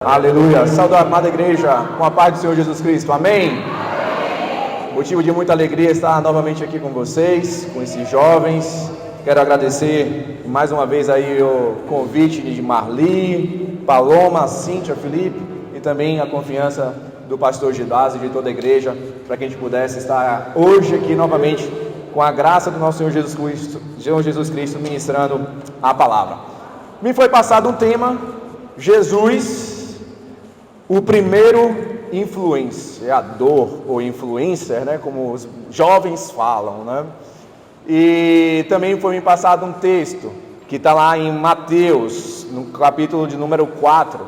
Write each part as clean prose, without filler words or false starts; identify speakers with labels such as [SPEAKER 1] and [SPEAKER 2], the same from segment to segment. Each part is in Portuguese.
[SPEAKER 1] Aleluia, saúde a amada igreja, com a paz do Senhor Jesus Cristo, amém? Motivo de muita alegria estar novamente aqui com vocês, com esses jovens. Quero agradecer mais uma vez aí o convite de Marli, Paloma, Cíntia, Felipe e também a confiança do pastor Gidás e de toda a igreja, para que a gente pudesse estar hoje aqui novamente com a graça do nosso Senhor Jesus Cristo ministrando a palavra. Me foi passado um tema, Jesus, o primeiro influenciador ou influencer, né, como os jovens falam, né? E também foi me passado um texto que está lá em Mateus, no capítulo de número 4,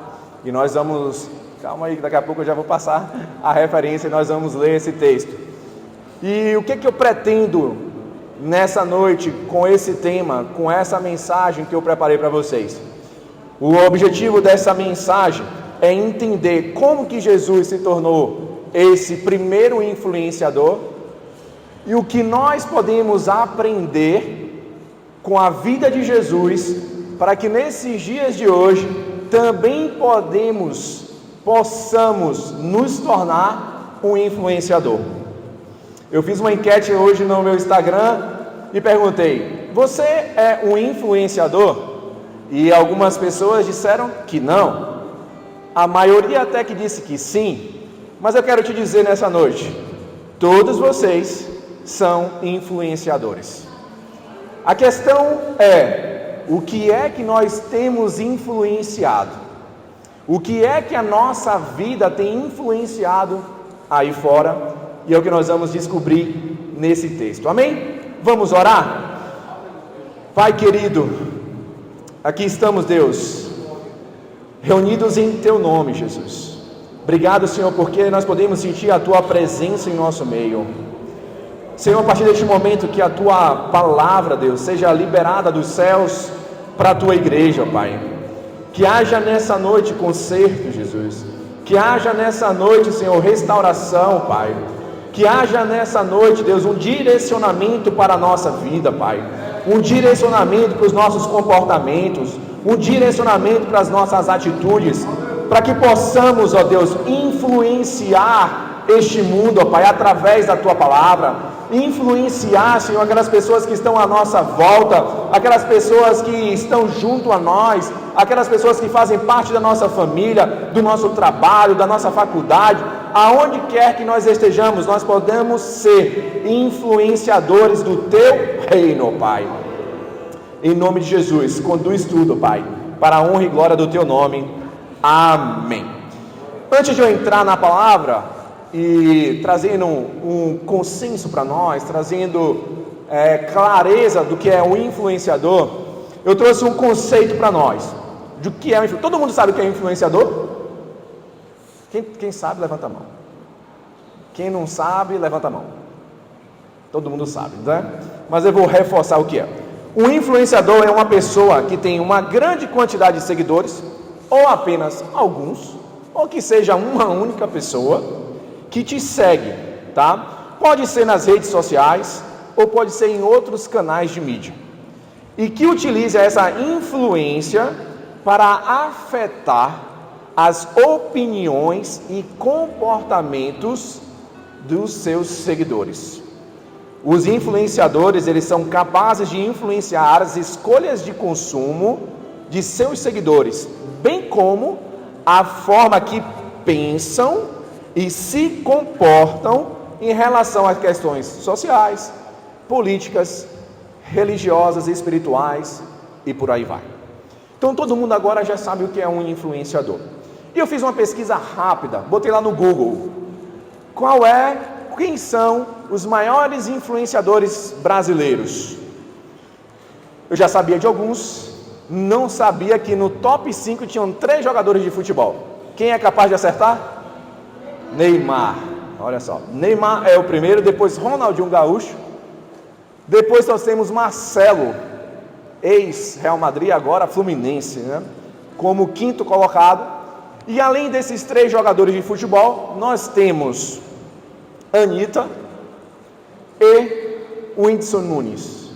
[SPEAKER 1] e nós vamos, calma aí, daqui a pouco eu já vou passar a referência e nós vamos ler esse texto. E o que eu pretendo nessa noite com esse tema, com essa mensagem que eu preparei para vocês? O objetivo dessa mensagem é entender como que Jesus se tornou esse primeiro influenciador e o que nós podemos aprender com a vida de Jesus para que nesses dias de hoje também possamos nos tornar um influenciador. Eu fiz uma enquete hoje no meu Instagram e perguntei: você é um influenciador? E algumas pessoas disseram que não. A maioria até que disse que sim, mas eu quero te dizer nessa noite, todos vocês são influenciadores. A questão é, o que é que nós temos influenciado? O que é que a nossa vida tem influenciado aí fora? E é o que nós vamos descobrir nesse texto, amém? Vamos orar? Pai querido, aqui estamos, Deus, reunidos em Teu nome, Jesus. Obrigado, Senhor, porque nós podemos sentir a Tua presença em nosso meio. Senhor, a partir deste momento que a Tua palavra, Deus, seja liberada dos céus para a Tua igreja, Pai. Que haja nessa noite conserto, Jesus. Que haja nessa noite, Senhor, restauração, Pai. Que haja nessa noite, Deus, um direcionamento para a nossa vida, Pai. Um direcionamento para os nossos comportamentos, um direcionamento para as nossas atitudes, para que possamos, ó Deus, influenciar este mundo, ó Pai, através da Tua palavra, influenciar, Senhor, aquelas pessoas que estão à nossa volta, aquelas pessoas que estão junto a nós, aquelas pessoas que fazem parte da nossa família, do nosso trabalho, da nossa faculdade, aonde quer que nós estejamos, nós podemos ser influenciadores do Teu reino, Pai. Em nome de Jesus, conduz tudo, Pai, para a honra e glória do Teu nome. Amém. Antes de eu entrar na palavra e trazendo um consenso para nós, trazendo clareza do que é um influenciador, eu trouxe um conceito para nós, do que é um influenciador. Todo mundo sabe o que é influenciador? Quem sabe, levanta a mão. Quem não sabe, levanta a mão. Todo mundo sabe, né? Mas eu vou reforçar o que é. Um influenciador é uma pessoa que tem uma grande quantidade de seguidores, ou apenas alguns, ou que seja uma única pessoa que te segue, tá? Pode ser nas redes sociais, ou pode ser em outros canais de mídia, e que utiliza essa influência para afetar as opiniões e comportamentos dos seus seguidores. Os influenciadores, eles são capazes de influenciar as escolhas de consumo de seus seguidores, bem como a forma que pensam e se comportam em relação a questões sociais, políticas, religiosas, espirituais e por aí vai. Então todo mundo agora já sabe o que é um influenciador. E eu fiz uma pesquisa rápida, botei lá no Google. Quem são os maiores influenciadores brasileiros? Eu já sabia de alguns, não sabia que no top 5 tinham 3 jogadores de futebol. Quem é capaz de acertar? Neymar. Olha só, Neymar é o primeiro, depois Ronaldinho Gaúcho, depois nós temos Marcelo, ex-Real Madrid, agora Fluminense, né? Como quinto colocado. E além desses 3 jogadores de futebol, nós temos Anitta e Whindersson Nunes.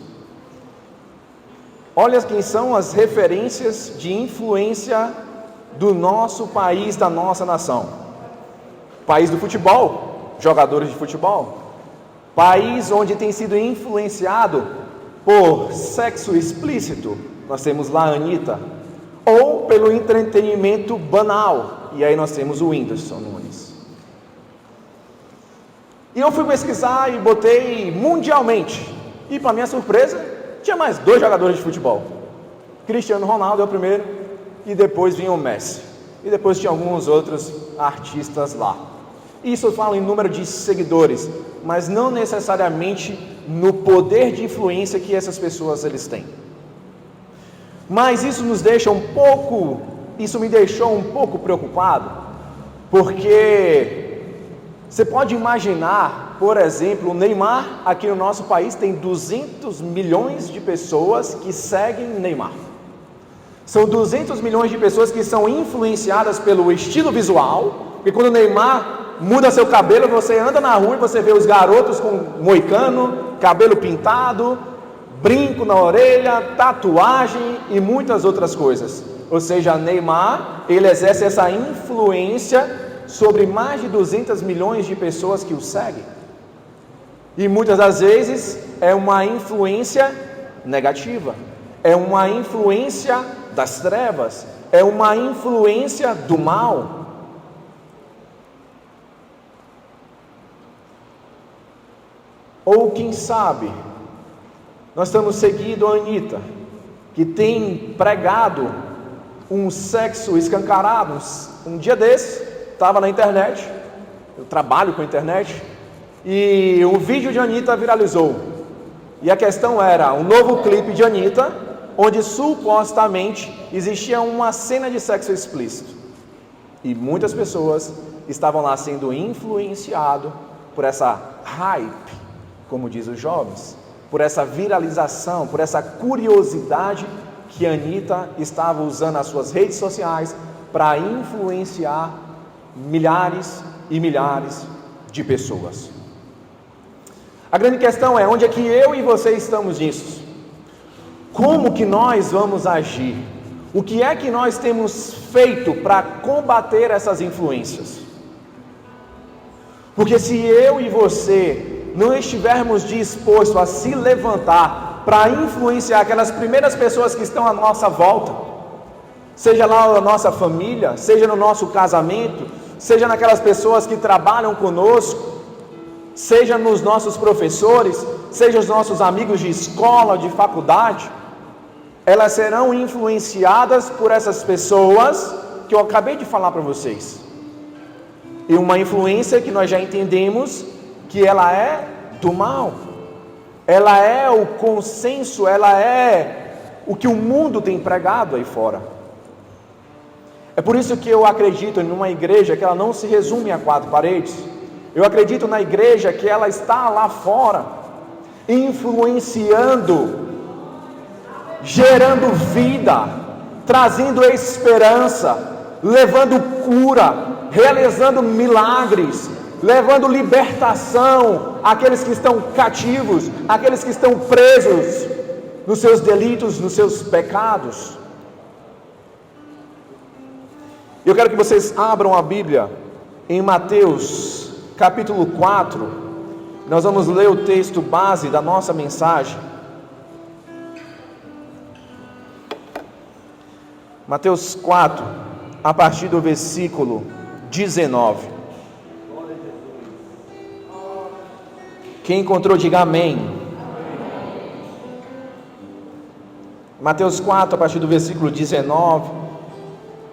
[SPEAKER 1] Olha quem são as referências de influência do nosso país, da nossa nação. País do futebol, jogadores de futebol. País onde tem sido influenciado por sexo explícito. Nós temos lá a Anitta. Ou pelo entretenimento banal. E aí nós temos o Whindersson Nunes. E eu fui pesquisar e botei mundialmente. E para minha surpresa, tinha mais 2 jogadores de futebol. Cristiano Ronaldo é o primeiro. E depois vinha o Messi. E depois tinha alguns outros artistas lá. Isso eu falo em número de seguidores, mas não necessariamente no poder de influência que essas pessoas eles têm. Mas isso me deixou um pouco preocupado, porque você pode imaginar, por exemplo, o Neymar aqui no nosso país tem 200 milhões de pessoas que seguem Neymar. São 200 milhões de pessoas que são influenciadas pelo estilo visual, porque quando o Neymar muda seu cabelo, você anda na rua e você vê os garotos com moicano, cabelo pintado, brinco na orelha, tatuagem e muitas outras coisas. Ou seja, Neymar, ele exerce essa influência sobre mais de 200 milhões de pessoas que o seguem. E muitas das vezes é uma influência negativa, é uma influência das trevas, é uma influência do mal. Ou quem sabe, nós estamos seguindo a Anitta, que tem pregado um sexo escancarado. Um dia desse, estava na internet, eu trabalho com a internet, e um vídeo de Anitta viralizou. E a questão era um novo clipe de Anitta, onde supostamente existia uma cena de sexo explícito. E muitas pessoas estavam lá sendo influenciadas por essa hype, como diz os jovens, por essa viralização, por essa curiosidade que a Anitta estava usando as suas redes sociais para influenciar milhares e milhares de pessoas. A grande questão é, onde é que eu e você estamos nisso? Como que nós vamos agir? O que é que nós temos feito para combater essas influências? Porque se eu e você não estivermos dispostos a se levantar para influenciar aquelas primeiras pessoas que estão à nossa volta, seja lá na nossa família, seja no nosso casamento, seja naquelas pessoas que trabalham conosco, seja nos nossos professores, seja os nossos amigos de escola, de faculdade, elas serão influenciadas por essas pessoas que eu acabei de falar para vocês. E uma influência que nós já entendemos que ela é do mal, ela é o consenso, ela é o que o mundo tem pregado aí fora. É por isso que eu acredito numa igreja que ela não se resume a 4 paredes. Eu acredito na igreja que ela está lá fora, influenciando, gerando vida, trazendo esperança, levando cura, realizando milagres, levando libertação àqueles que estão cativos, àqueles que estão presos nos seus delitos, nos seus pecados. Eu quero que vocês abram a Bíblia em Mateus capítulo 4. Nós vamos ler o texto base da nossa mensagem. Mateus 4, a partir do versículo 19. Quem encontrou, diga amém. Mateus 4, a partir do versículo 19,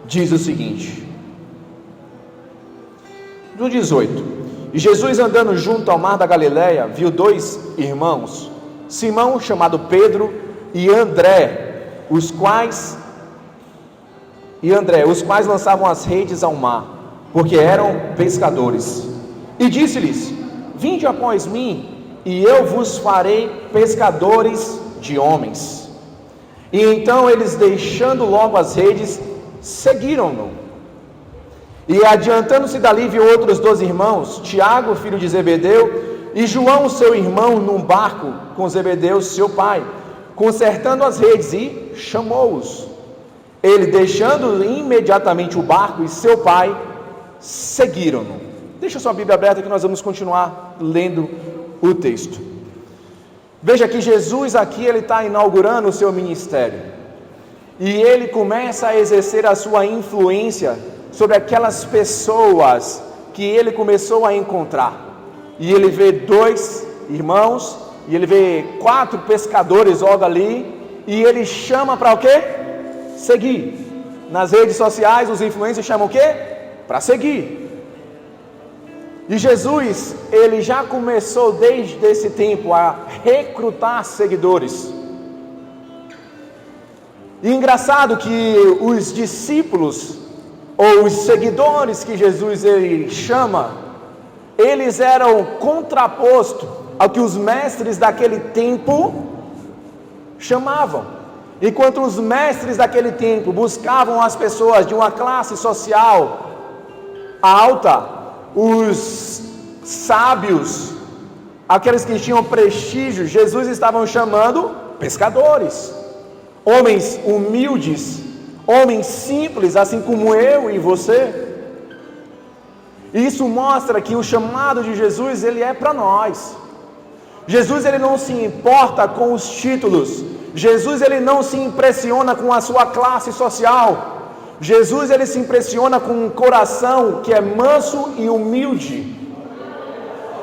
[SPEAKER 1] diz o seguinte: no 18: E Jesus, andando junto ao mar da Galileia, viu 2 irmãos, Simão, chamado Pedro, e André, os quais lançavam as redes ao mar, porque eram pescadores. E disse-lhes: Vinde após mim, e eu vos farei pescadores de homens. E então eles, deixando logo as redes, seguiram-no. E adiantando-se dali, viu outros 2 irmãos, Tiago, filho de Zebedeu, e João, seu irmão, num barco com Zebedeu, seu pai, consertando as redes, e chamou-os. Ele, deixando imediatamente o barco e seu pai, seguiram-no. Deixa sua Bíblia aberta que nós vamos continuar lendo o texto. Veja que Jesus aqui, ele está inaugurando o seu ministério. E ele começa a exercer a sua influência sobre aquelas pessoas que ele começou a encontrar. E ele vê 2 irmãos, e ele vê 4 pescadores logo ali, e ele chama para o quê? Seguir. Nas redes sociais, os influencers chamam o quê? Para seguir. E Jesus, ele já começou desde esse tempo a recrutar seguidores. E engraçado que os discípulos, ou os seguidores que Jesus ele chama, eles eram contraposto ao que os mestres daquele tempo chamavam. Enquanto os mestres daquele tempo buscavam as pessoas de uma classe social alta, os sábios, aqueles que tinham prestígio, Jesus estava chamando pescadores, homens humildes, homens simples, assim como eu e você. Isso mostra que o chamado de Jesus, ele é para nós. Jesus, ele não se importa com os títulos. Jesus, ele não se impressiona com a sua classe social. Jesus, ele se impressiona com um coração que é manso e humilde.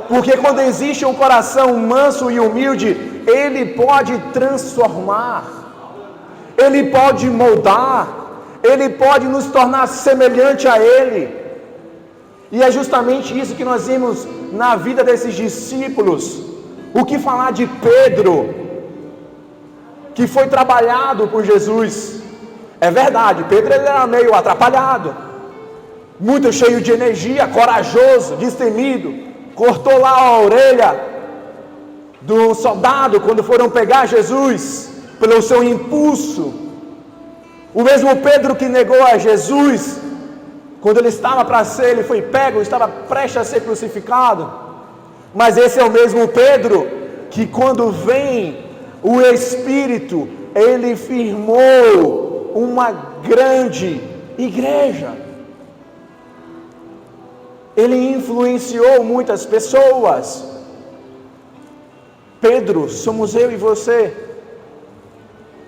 [SPEAKER 1] Porque quando existe um coração manso e humilde, ele pode transformar, ele pode moldar, ele pode nos tornar semelhante a ele. E é justamente isso que nós vimos na vida desses discípulos. O que falar de Pedro, que foi trabalhado por Jesus? É verdade, Pedro ele era meio atrapalhado, muito cheio de energia, corajoso, destemido, cortou lá a orelha do soldado quando foram pegar Jesus, pelo seu impulso. O mesmo Pedro que negou a Jesus, quando ele estava para ser, ele foi pego, estava prestes a ser crucificado. Mas esse é o mesmo Pedro que quando vem o Espírito, ele firmou uma grande igreja. Ele influenciou muitas pessoas. Pedro, somos eu e você.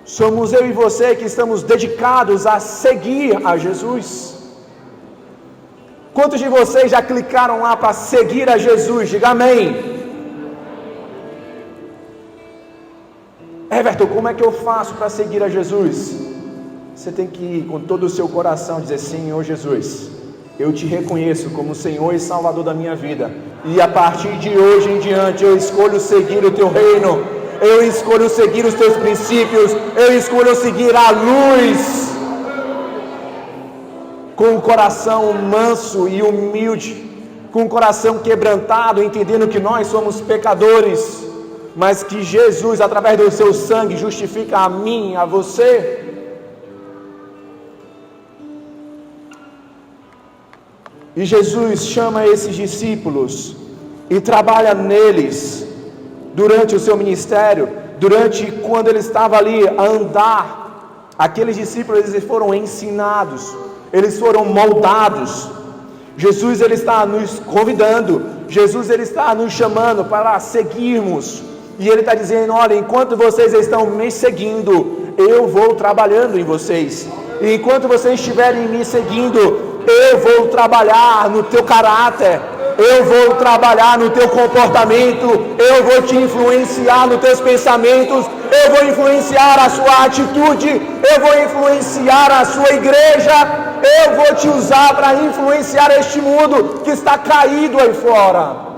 [SPEAKER 1] Somos eu e você que estamos dedicados a seguir a Jesus. Quantos de vocês já clicaram lá para seguir a Jesus? Diga amém. Everton, como é que eu faço para seguir a Jesus? Você tem que ir com todo o seu coração dizer: Senhor Jesus, eu te reconheço como Senhor e Salvador da minha vida, e a partir de hoje em diante eu escolho seguir o teu reino, eu escolho seguir os teus princípios, eu escolho seguir a luz, com o coração manso e humilde, com o coração quebrantado, entendendo que nós somos pecadores, mas que Jesus, através do seu sangue, justifica a mim, a você. E Jesus chama esses discípulos e trabalha neles durante o seu ministério, durante quando ele estava ali a andar. Aqueles discípulos, eles foram ensinados, eles foram moldados. Jesus, ele está nos convidando, Jesus, ele está nos chamando para seguirmos. E ele está dizendo: olha, enquanto vocês estão me seguindo, eu vou trabalhando em vocês. E enquanto vocês estiverem me seguindo, eu vou trabalhar no teu caráter, eu vou trabalhar no teu comportamento, eu vou te influenciar nos teus pensamentos, eu vou influenciar a sua atitude, eu vou influenciar a sua igreja, eu vou te usar para influenciar este mundo que está caído aí fora.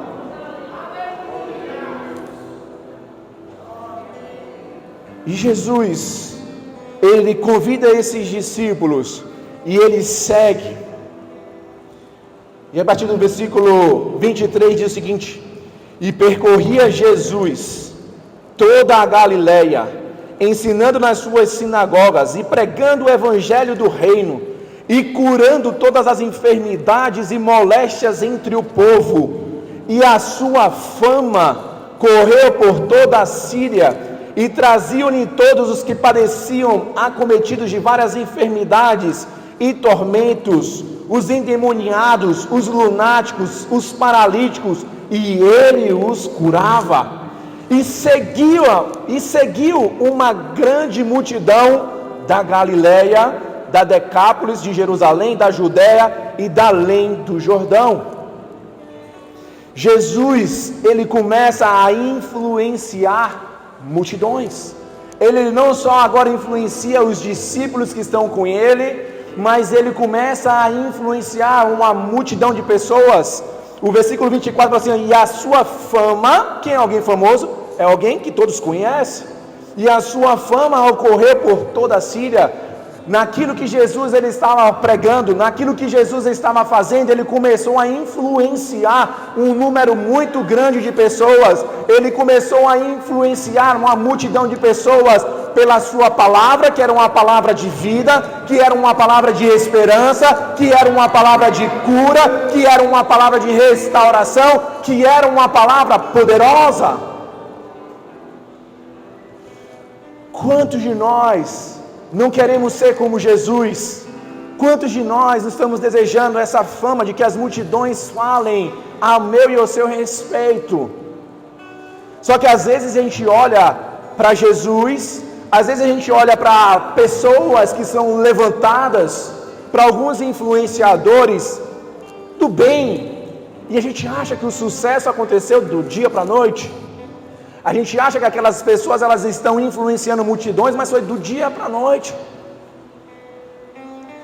[SPEAKER 1] E Jesus, ele convida esses discípulos e ele segue. E a partir do versículo 23 diz o seguinte: e percorria Jesus toda a Galileia, ensinando nas suas sinagogas e pregando o evangelho do reino, e curando todas as enfermidades e moléstias entre o povo. E a sua fama correu por toda a Síria, e traziam-lhe todos os que padeciam, acometidos de várias enfermidades e tormentos, os endemoniados, os lunáticos, os paralíticos, e ele os curava. E seguiu uma grande multidão da Galileia, da Decápolis, de Jerusalém, da Judéia e da além do Jordão. Jesus, ele começa a influenciar multidões. Ele não só agora influencia os discípulos que estão com ele, mas ele começa a influenciar uma multidão de pessoas. O versículo 24 fala assim: e a sua fama, quem é alguém famoso? É alguém que todos conhecem. E a sua fama ao correr por toda a Síria, naquilo que Jesus ele estava pregando, naquilo que Jesus estava fazendo, ele começou a influenciar um número muito grande de pessoas. Ele começou a influenciar uma multidão de pessoas pela sua palavra, que era uma palavra de vida, que era uma palavra de esperança, que era uma palavra de cura, que era uma palavra de restauração, que era uma palavra poderosa. Quantos de nós não queremos ser como Jesus? Quantos de nós estamos desejando essa fama de que as multidões falem ao meu e ao seu respeito? Só que às vezes a gente olha para Jesus, às vezes a gente olha para pessoas que são levantadas, para alguns influenciadores do bem, e a gente acha que o sucesso aconteceu do dia para a noite. A gente acha que aquelas pessoas elas estão influenciando multidões, mas foi do dia para a noite.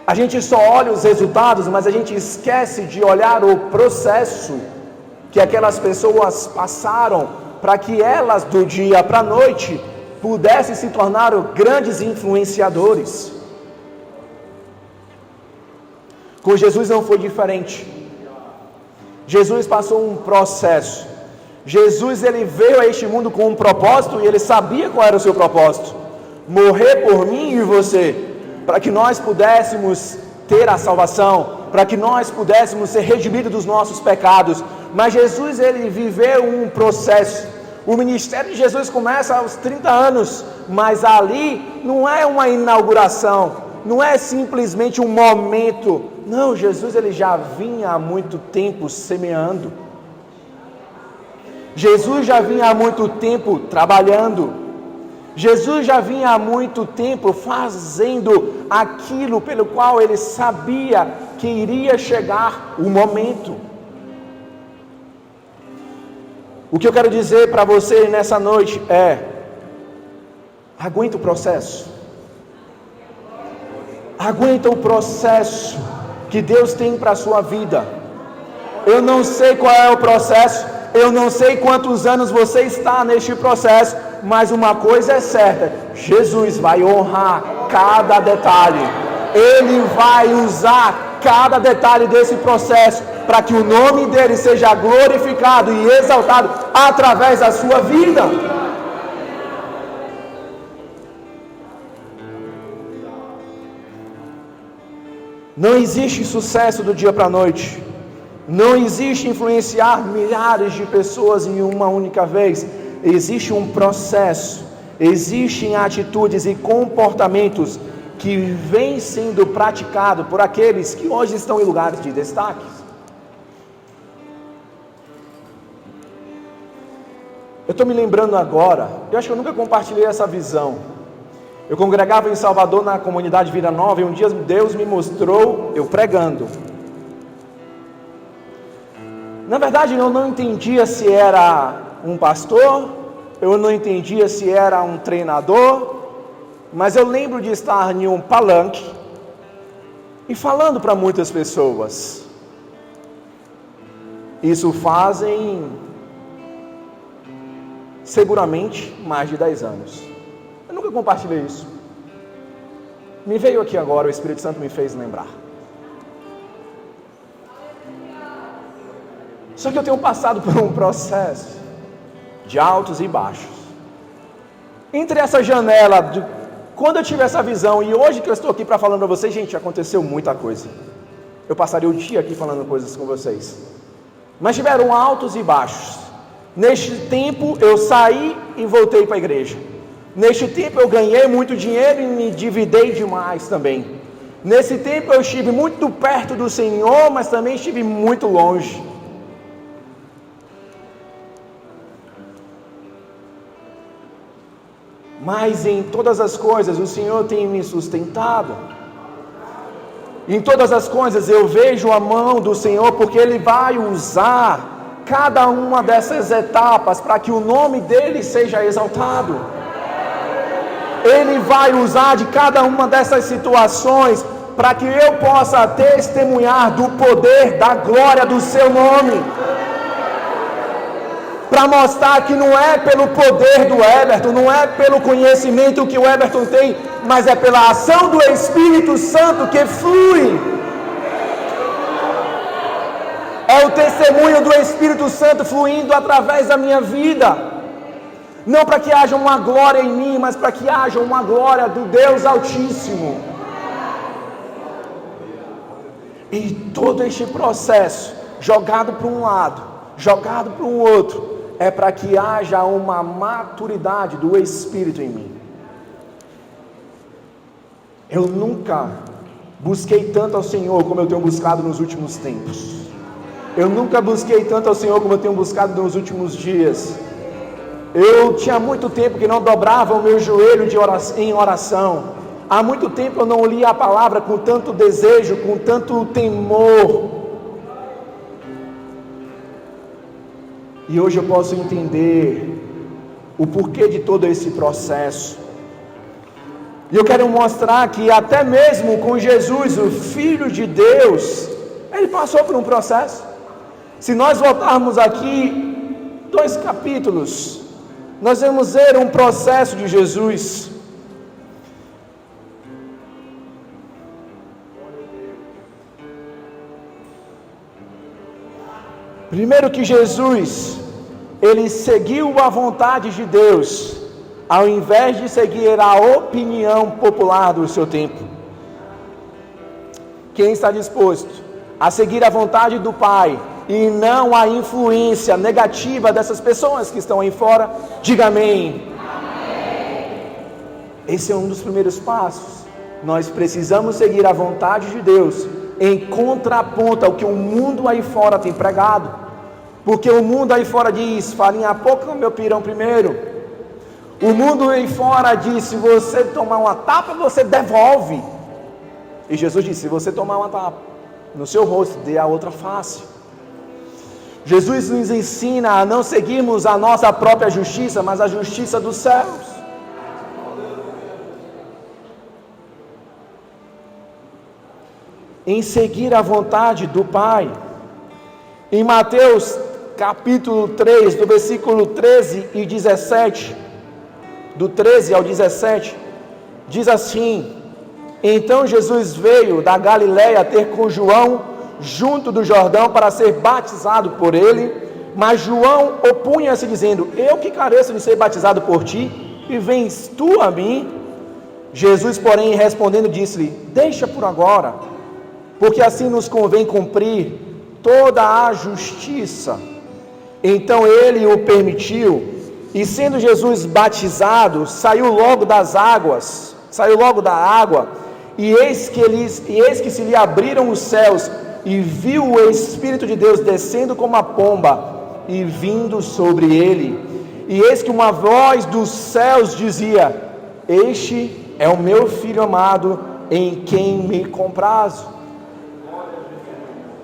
[SPEAKER 1] A gente só olha os resultados, mas a gente esquece de olhar o processo que aquelas pessoas passaram para que elas do dia para a noite pudessem se tornar grandes influenciadores. Com Jesus não foi diferente. Jesus passou um processo. Jesus ele veio a este mundo com um propósito e ele sabia qual era o seu propósito: morrer por mim e você, para que nós pudéssemos ter a salvação, para que nós pudéssemos ser redimidos dos nossos pecados. Mas Jesus ele viveu um processo. O ministério de Jesus começa aos 30 anos, mas ali não é uma inauguração, não é simplesmente um momento. Não, Jesus ele já vinha há muito tempo semeando. Jesus já vinha há muito tempo trabalhando. Jesus já vinha há muito tempo fazendo aquilo pelo qual ele sabia que iria chegar o momento. O que eu quero dizer para você nessa noite é: aguenta o processo. Aguenta o processo que Deus tem para a sua vida. Eu não sei qual é o processo, eu não sei quantos anos você está neste processo, mas uma coisa é certa: Jesus vai honrar cada detalhe. Ele vai usar cada detalhe desse processo para que o nome dele seja glorificado e exaltado através da sua vida. Não existe sucesso do dia para a noite. Não existe influenciar milhares de pessoas em uma única vez. Existe um processo, existem atitudes e comportamentos que vêm sendo praticados por aqueles que hoje estão em lugares de destaque. Eu estou me lembrando agora, eu acho que eu nunca compartilhei essa visão. Eu congregava em Salvador na comunidade Vida Nova e um dia Deus me mostrou eu pregando. Na verdade eu não entendia se era um pastor, eu não entendia se era um treinador, mas eu lembro de estar em um palanque e falando para muitas pessoas. Isso fazem seguramente mais de 10 anos. Eu nunca compartilhei isso. Me veio aqui agora, o Espírito Santo me fez lembrar. Só que eu tenho passado por um processo de altos e baixos. Entre essa janela, quando eu tive essa visão, e hoje que eu estou aqui para falar para vocês, gente, aconteceu muita coisa. Eu passaria o dia aqui falando coisas com vocês. Mas tiveram altos e baixos. Neste tempo, eu saí e voltei para a igreja. Neste tempo eu ganhei muito dinheiro e me endividei demais também. Nesse tempo eu estive muito perto do Senhor, mas também estive muito longe. Mas em todas as coisas o Senhor tem me sustentado. Em todas as coisas eu vejo a mão do Senhor, porque Ele vai usar cada uma dessas etapas para que o nome dEle seja exaltado. Ele vai usar de cada uma dessas situações para que eu possa testemunhar do poder, da glória do Seu nome. Para mostrar que não é pelo poder do Everton, não é pelo conhecimento que o Everton tem, mas é pela ação do Espírito Santo que flui. É o testemunho do Espírito Santo fluindo através da minha vida. Não para que haja uma glória em mim, mas para que haja uma glória do Deus Altíssimo. E todo este processo, jogado para um lado, jogado para o outro, é para que haja uma maturidade do Espírito em mim. Eu nunca busquei tanto ao Senhor como eu tenho buscado nos últimos tempos. Eu nunca busquei tanto ao Senhor como eu tenho buscado nos últimos dias. Eu tinha muito tempo que não dobrava o meu joelho em oração. Há muito tempo eu não lia a palavra com tanto desejo, com tanto temor. E hoje eu posso entender o porquê de todo esse processo. E eu quero mostrar que até mesmo com Jesus, o Filho de Deus, Ele passou por um processo. Se nós voltarmos aqui 2 capítulos, nós vamos ver um processo de Jesus. Primeiro que Jesus, Ele seguiu a vontade de Deus, ao invés de seguir a opinião popular do seu tempo. Quem está disposto a seguir a vontade do Pai e não a influência negativa dessas pessoas que estão aí fora, diga amém. Amém. Esse é um dos primeiros passos. Nós precisamos seguir a vontade de Deus em contraponto ao que o mundo aí fora tem pregado. Porque o mundo aí fora diz, farinha pouco, meu pirão primeiro. O mundo aí fora diz, se você tomar uma tapa, você devolve. E Jesus disse, se você tomar uma tapa no seu rosto, dê a outra face. Jesus nos ensina a não seguirmos a nossa própria justiça, mas a justiça dos céus. Em seguir a vontade do Pai. Em Mateus capítulo 3, do versículo 13 e 17, do 13 ao 17, diz assim: então Jesus veio da Galiléia ter com João junto do Jordão para ser batizado por ele, mas João opunha-se dizendo, eu que careço de ser batizado por ti, e vens tu a mim? Jesus, porém, respondendo, disse-lhe, deixa por agora, porque assim nos convém cumprir toda a justiça. Então ele o permitiu, e sendo Jesus batizado, saiu logo da água, e eis que se lhe abriram os céus, e viu o Espírito de Deus descendo como a pomba, e vindo sobre ele. E eis que uma voz dos céus dizia, este é o meu Filho amado, em quem me comprazo.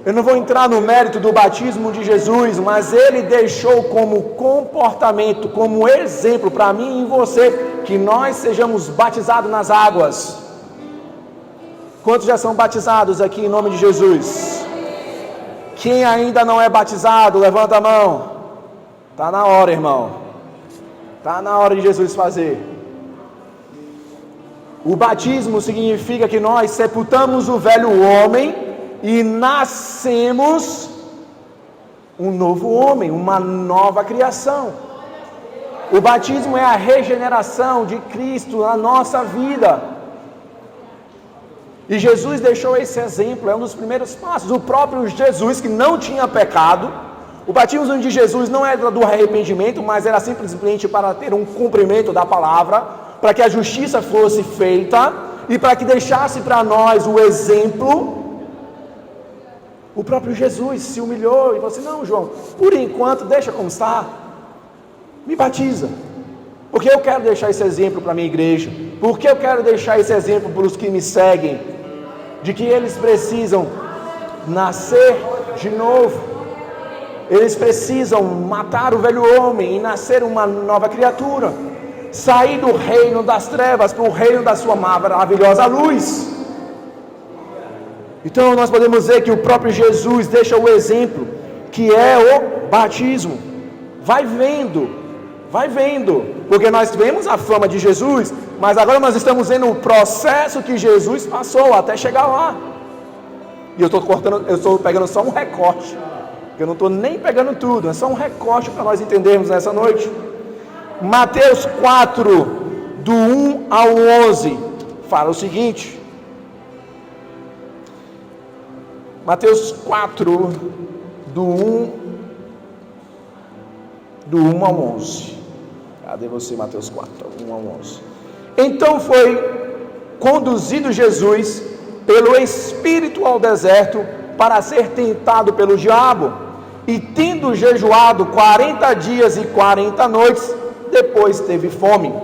[SPEAKER 1] Eu não vou entrar no mérito do batismo de Jesus, mas ele deixou como comportamento, como exemplo para mim e você, que nós sejamos batizados nas águas. Quantos já são batizados aqui em nome de Jesus? Quem ainda não é batizado, levanta a mão. Está na hora, irmão. Está na hora de Jesus fazer. O batismo significa que nós sepultamos o velho homem e nascemos um novo homem, uma nova criação. O batismo é a regeneração de Cristo na nossa vida. E Jesus deixou esse exemplo, é um dos primeiros passos. O próprio Jesus, que não tinha pecado, o batismo de Jesus não era do arrependimento, mas era simplesmente para ter um cumprimento da palavra. para que a justiça fosse feita e para que deixasse para nós o exemplo. O próprio Jesus se humilhou e falou assim: não, João, por enquanto deixa como está, me batiza, porque eu quero deixar esse exemplo para a minha igreja, porque eu quero deixar esse exemplo para os que me seguem, de que eles precisam nascer de novo, eles precisam matar o velho homem e nascer uma nova criatura, sair do reino das trevas para o reino da sua maravilhosa luz. Então nós podemos ver que o próprio Jesus deixa o exemplo, que é o batismo. Vai vendo, porque nós vemos a fama de Jesus, mas agora nós estamos vendo o processo que Jesus passou até chegar lá. E eu estou pegando só um recorte, eu não estou nem pegando tudo, é só um recorte para nós entendermos nessa noite. Mateus 4, do 1 ao 11, fala o seguinte. Mateus 4, do 1 ao 11. Cadê você, Mateus 4, 1 ao 11? Então foi conduzido Jesus pelo Espírito ao deserto para ser tentado pelo diabo. E tendo jejuado 40 dias e 40 noites, depois teve fome.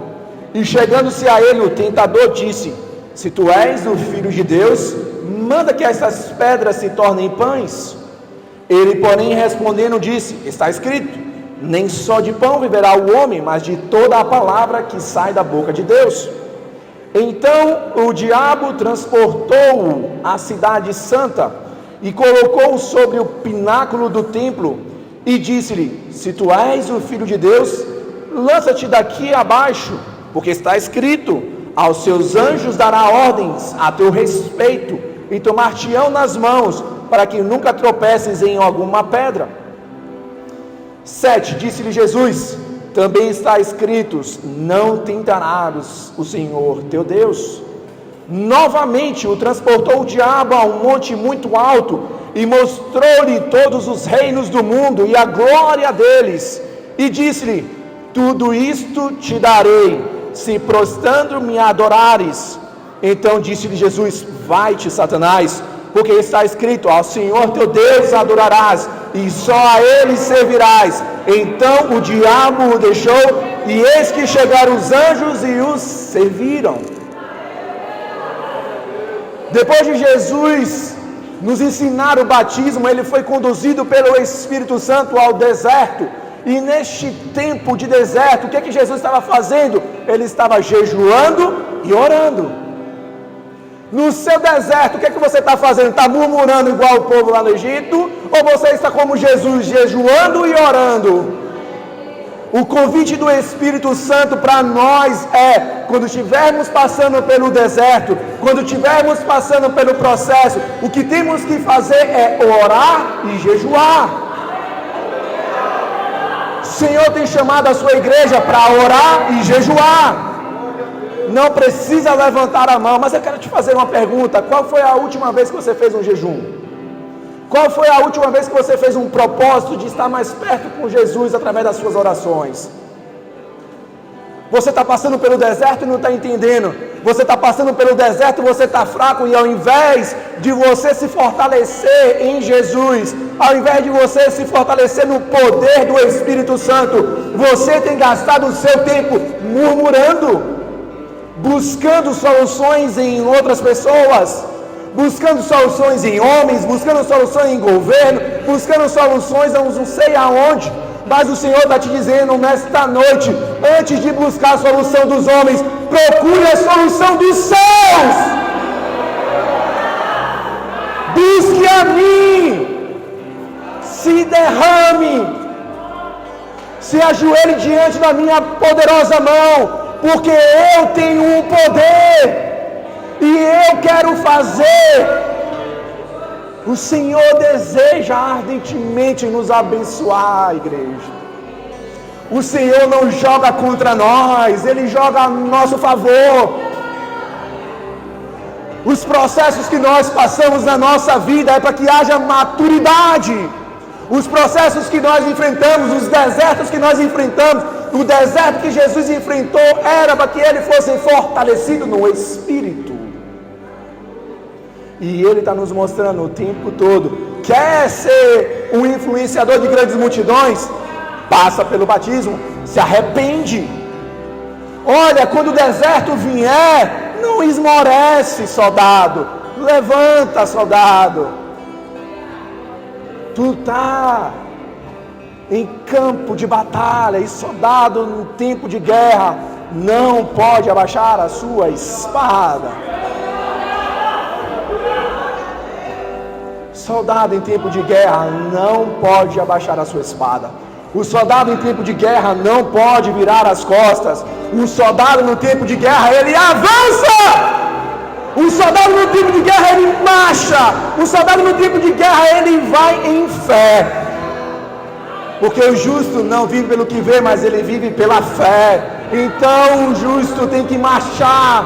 [SPEAKER 1] E chegando-se a ele, o tentador disse: se tu és o Filho de Deus, manda que essas pedras se tornem pães. Ele, porém, respondendo, disse: está escrito, nem só de pão viverá o homem, mas de toda a palavra que sai da boca de Deus. Então o diabo transportou-o à cidade santa e colocou-o sobre o pináculo do templo e disse-lhe: se tu és o Filho de Deus, lança-te daqui abaixo, porque está escrito: aos seus anjos dará ordens a teu respeito, e tomar-te-ão nas mãos, para que nunca tropeces em alguma pedra. 7. Disse-lhe Jesus: também está escrito: não tentarás o Senhor teu Deus. Novamente o transportou o diabo a um monte muito alto, e mostrou-lhe todos os reinos do mundo e a glória deles, e disse-lhe: tudo isto te darei, se prostrando me adorares. Então disse-lhe Jesus: vai-te, Satanás, porque está escrito: ao Senhor teu Deus adorarás, e só a Ele servirás. Então o diabo o deixou, e eis que chegaram os anjos e os serviram. Depois de Jesus nos ensinar o batismo, ele foi conduzido pelo Espírito Santo ao deserto. E neste tempo de deserto, o que Jesus estava fazendo? Ele estava jejuando e orando. No seu deserto, o que você está fazendo? Está murmurando igual o povo lá no Egito? Ou você está como Jesus, jejuando e orando? O convite do Espírito Santo para nós é: quando estivermos passando pelo deserto, quando estivermos passando pelo processo, o que temos que fazer é orar e jejuar. O Senhor tem chamado a sua igreja para orar e jejuar. Não precisa levantar a mão, mas eu quero te fazer uma pergunta: qual foi a última vez que você fez um jejum? Qual foi a última vez que você fez um propósito de estar mais perto com Jesus através das suas orações? Você está passando pelo deserto e não está entendendo. Você está passando pelo deserto e você está fraco, e ao invés de você se fortalecer em Jesus, ao invés de você se fortalecer no poder do Espírito Santo, você tem gastado o seu tempo murmurando, buscando soluções em outras pessoas, buscando soluções em homens, buscando soluções em governo, buscando soluções não sei aonde. Mas o Senhor está te dizendo nesta noite: antes de buscar a solução dos homens, procure a solução dos céus. Busque a mim, se derrame, se ajoelhe diante da minha poderosa mão, porque eu tenho o poder e eu quero fazer. O Senhor deseja ardentemente nos abençoar, igreja. O Senhor não joga contra nós, Ele joga a nosso favor. Os processos que nós passamos na nossa vida é para que haja maturidade. Os processos que nós enfrentamos, os desertos que nós enfrentamos, O deserto que Jesus enfrentou era para que ele fosse fortalecido no Espírito. E ele está nos mostrando o tempo todo: quer ser um influenciador de grandes multidões? Passa pelo batismo, se arrepende. Olha, quando o deserto vier, não esmorece, soldado. Levanta, soldado. Tu está em campo de batalha, e soldado no tempo de guerra não pode abaixar a sua espada. Soldado em tempo de guerra não pode abaixar a sua espada. O soldado em tempo de guerra não pode virar as costas. O soldado no tempo de guerra, ele avança. O soldado no tempo de guerra, ele marcha. O soldado no tempo de guerra, ele vai em fé. Porque o justo não vive pelo que vê, mas ele vive pela fé. Então o justo tem que marchar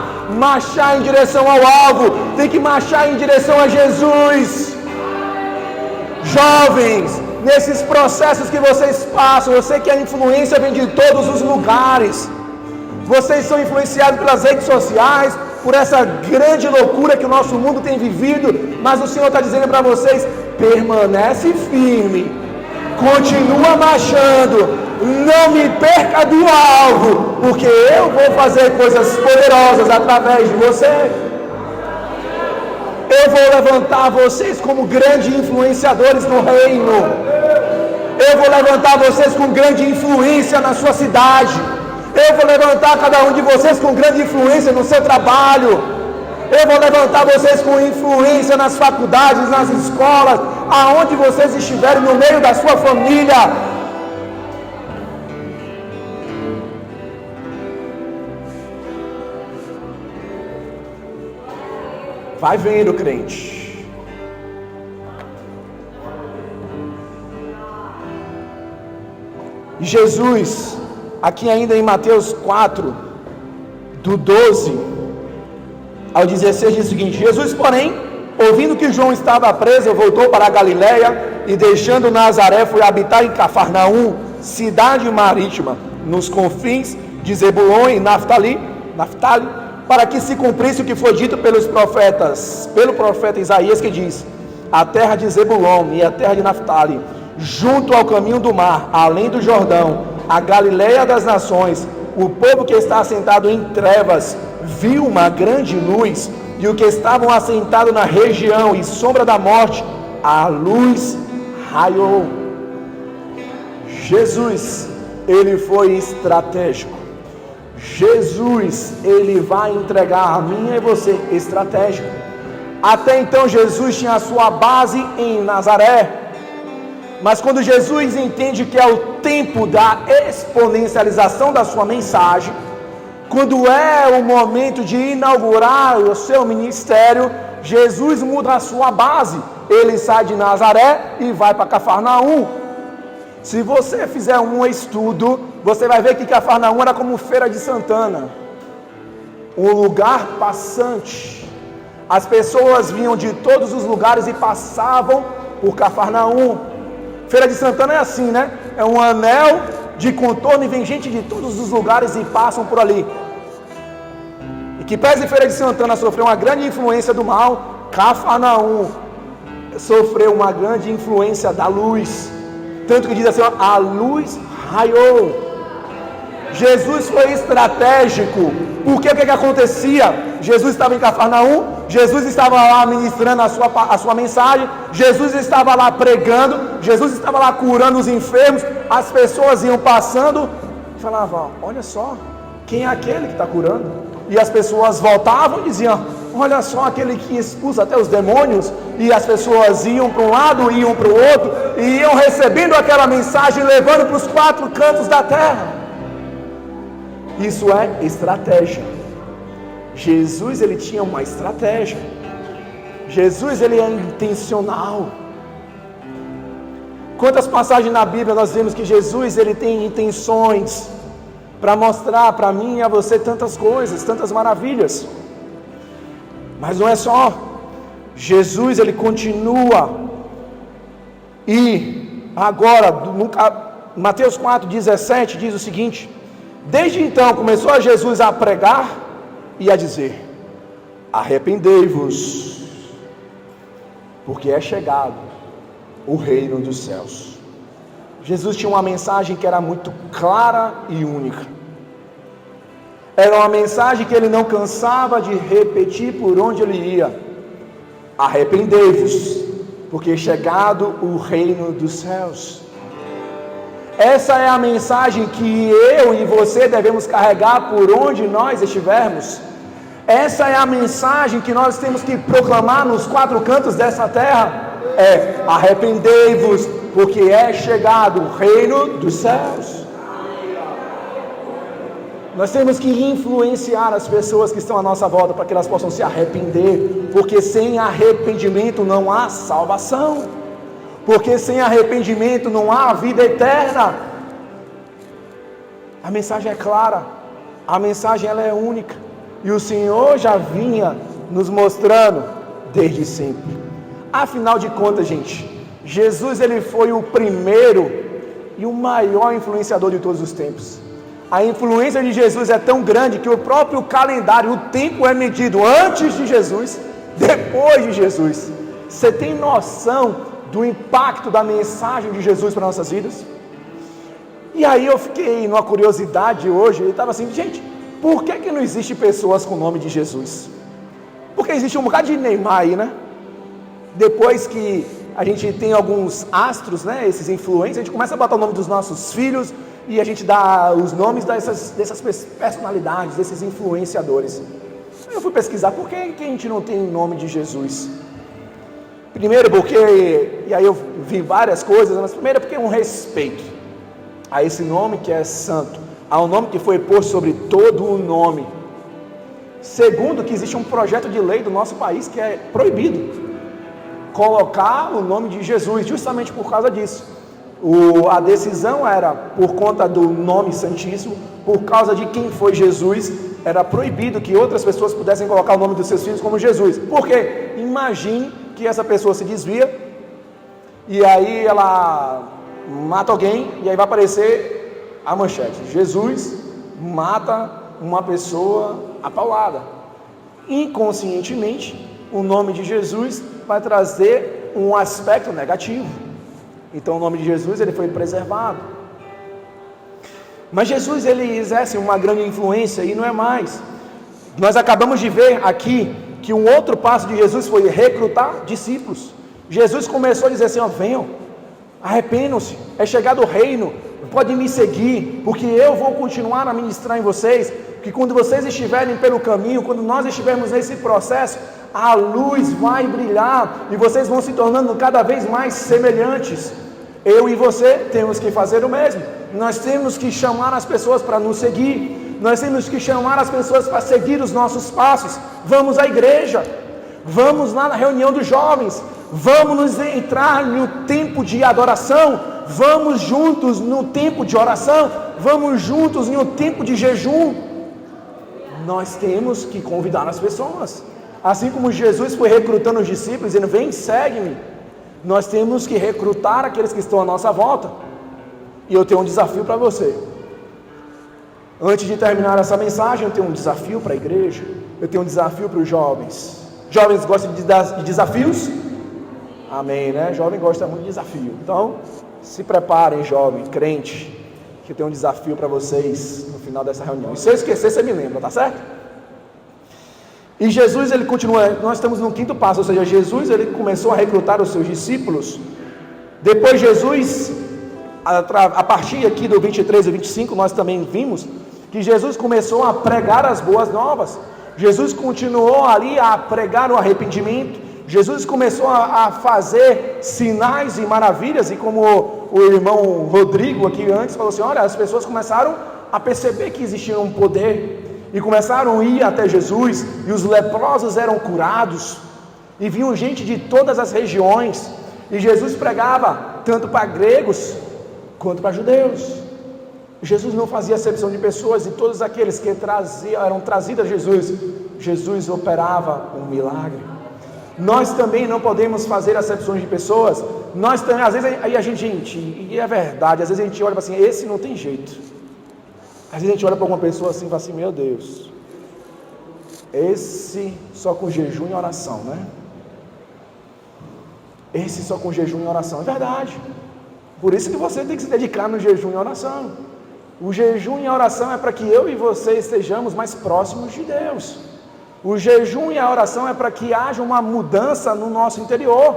[SPEAKER 1] em direção ao alvo, tem que marchar em direção a Jesus. Jovens, nesses processos que vocês passam, eu sei que a influência vem de todos os lugares. Vocês são influenciados pelas redes sociais, por essa grande loucura que o nosso mundo tem vivido, mas o Senhor está dizendo para vocês: permanece firme, continua marchando, não me perca do alvo, porque eu vou fazer coisas poderosas através de você. Eu vou levantar vocês como grandes influenciadores no reino. Eu vou levantar vocês com grande influência na sua cidade. Eu vou levantar cada um de vocês com grande influência no seu trabalho. Eu vou levantar vocês com influência nas faculdades, nas escolas, aonde vocês estiverem, no meio da sua família. Vai vendo, crente. E Jesus, aqui ainda em Mateus 4, do 12 ao 16, diz o seguinte: Jesus, porém, ouvindo que João estava preso, voltou para a Galiléia e, deixando Nazaré, foi habitar em Cafarnaum, cidade marítima, nos confins de Zebulon e Naftali, para que se cumprisse o que foi dito pelo profeta Isaías, que diz: a terra de Zebulon e a terra de Naftali, junto ao caminho do mar, além do Jordão, a Galiléia das nações, o povo que está assentado em trevas viu uma grande luz, e o que estavam assentados na região e sombra da morte, a luz raiou. Jesus, ele foi estratégico. Jesus, ele vai entregar a mim e você estratégico. Até então Jesus tinha a sua base em Nazaré, mas quando Jesus entende que é o tempo da exponencialização da sua mensagem, quando é o momento de inaugurar o seu ministério, Jesus muda a sua base. Ele sai de Nazaré e vai para Cafarnaum. Se você fizer um estudo, você vai ver que Cafarnaum era como Feira de Santana, um lugar passante. As pessoas vinham de todos os lugares e passavam por Cafarnaum. Feira de Santana é assim, né? É um anel de contorno e vem gente de todos os lugares e passam por ali. E que pese Feira de Santana sofreu uma grande influência do mal, Cafarnaum sofreu uma grande influência da luz. Tanto que diz assim, ó, a luz raiou. Jesus foi estratégico. Porque o que acontecia? Jesus estava em Cafarnaum, Jesus estava lá ministrando a sua mensagem, Jesus estava lá pregando, Jesus estava lá curando os enfermos, as pessoas iam passando e falavam: olha só, quem é aquele que está curando? E as pessoas voltavam e diziam: olha só, aquele que expulsa até os demônios. E as pessoas iam para um lado, iam para o outro, e iam recebendo aquela mensagem, levando para os 4 cantos da terra. Isso é estratégia. Jesus, ele tinha uma estratégia. Jesus, ele é intencional. Quantas passagens na Bíblia nós vemos que Jesus, ele tem intenções para mostrar para mim e a você tantas coisas, tantas maravilhas. Mas não é só. Jesus, ele continua. E agora, Mateus 4,17 diz o seguinte: desde então começou Jesus a pregar e a dizer: arrependei-vos, porque é chegado o reino dos céus. Jesus tinha uma mensagem que era muito clara e única. Era uma mensagem que ele não cansava de repetir por onde ele ia: arrependei-vos, porque é chegado o reino dos céus. Essa é a mensagem que eu e você devemos carregar por onde nós estivermos. Essa é a mensagem que nós temos que proclamar nos quatro cantos dessa terra: arrependei-vos, porque é chegado o reino dos céus. Nós temos que influenciar as pessoas que estão à nossa volta para que elas possam se arrepender, porque sem arrependimento não há salvação, porque sem arrependimento não há vida eterna. A mensagem é clara, a mensagem ela é única, e o Senhor já vinha nos mostrando desde sempre. Afinal de contas, gente, Jesus ele foi o primeiro e o maior influenciador de todos os tempos. A influência de Jesus é tão grande que o próprio calendário, o tempo é medido antes de Jesus, depois de Jesus. Você tem noção do impacto da mensagem de Jesus para nossas vidas? E aí eu fiquei numa curiosidade hoje, eu estava assim, gente, por que não existe pessoas com o nome de Jesus? Porque existe um bocado de Neymar aí, né? Depois que a gente tem alguns astros, né, esses influencers, a gente começa a botar o nome dos nossos filhos, e a gente dá os nomes dessas personalidades, desses influenciadores. Eu fui pesquisar, por que a gente não tem o nome de Jesus? Primeiro porque, e aí eu vi várias coisas, mas primeiro porque é um respeito a esse nome que é santo, a um nome que foi posto sobre todo o nome. Segundo, que existe um projeto de lei do nosso país que é proibido colocar o nome de Jesus, justamente por causa disso. A decisão era por conta do nome santíssimo, por causa de quem foi Jesus, era proibido que outras pessoas pudessem colocar o nome dos seus filhos como Jesus. Por quê? Imagine que essa pessoa se desvia, e aí ela mata alguém, e aí vai aparecer a manchete: Jesus mata uma pessoa a paulada. Inconscientemente, o nome de Jesus vai trazer um aspecto negativo. Então o nome de Jesus ele foi preservado. Mas Jesus ele exerce uma grande influência e não é mais. Nós acabamos de ver aqui que um outro passo de Jesus foi recrutar discípulos. Jesus começou a dizer assim: venham, arrependam-se, é chegado o reino, podem me seguir, porque eu vou continuar a ministrar em vocês, que quando vocês estiverem pelo caminho, quando nós estivermos nesse processo, a luz vai brilhar, e vocês vão se tornando cada vez mais semelhantes. Eu e você temos que fazer o mesmo. Nós temos que chamar as pessoas para nos seguir. Nós temos que chamar as pessoas para seguir os nossos passos. Vamos à igreja. Vamos lá na reunião dos jovens. Vamos entrar no tempo de adoração. Vamos juntos no tempo de oração. Vamos juntos no tempo de jejum. Nós temos que convidar as pessoas. Assim como Jesus foi recrutando os discípulos, dizendo: vem, segue-me. Nós temos que recrutar aqueles que estão à nossa volta. E eu tenho um desafio para você. Antes de terminar essa mensagem, eu tenho um desafio para a igreja. Eu tenho um desafio para os jovens. Jovens gostam de desafios? Amém, né? Jovem gosta muito de desafio. Então, se preparem, jovem, crente, que eu tenho um desafio para vocês no final dessa reunião. E se eu esquecer, você me lembra, tá certo? E Jesus, ele continua, nós estamos no quinto passo, ou seja, Jesus, ele começou a recrutar os seus discípulos. Depois Jesus, a partir aqui do 23 e 25, nós também vimos que Jesus começou a pregar as boas novas. Jesus continuou ali a pregar o arrependimento. Jesus começou a fazer sinais e maravilhas, e como o irmão Rodrigo aqui antes falou assim, olha, as pessoas começaram a perceber que existia um poder, e começaram a ir até Jesus, e os leprosos eram curados, e vinham gente de todas as regiões, e Jesus pregava tanto para gregos, quanto para judeus. Jesus não fazia acepção de pessoas, e todos aqueles que eram trazidos a Jesus, Jesus operava um milagre. Nós também não podemos fazer acepções de pessoas. Nós também, às vezes, aí a gente, e é verdade, às vezes a gente olha assim, esse não tem jeito. Às vezes a gente olha para alguma pessoa assim e fala assim, meu Deus, esse só com jejum e oração, né? Esse só com jejum e oração, é verdade. Por isso que você tem que se dedicar no jejum e oração. O jejum e a oração é para que eu e você estejamos mais próximos de Deus. O jejum e a oração é para que haja uma mudança no nosso interior.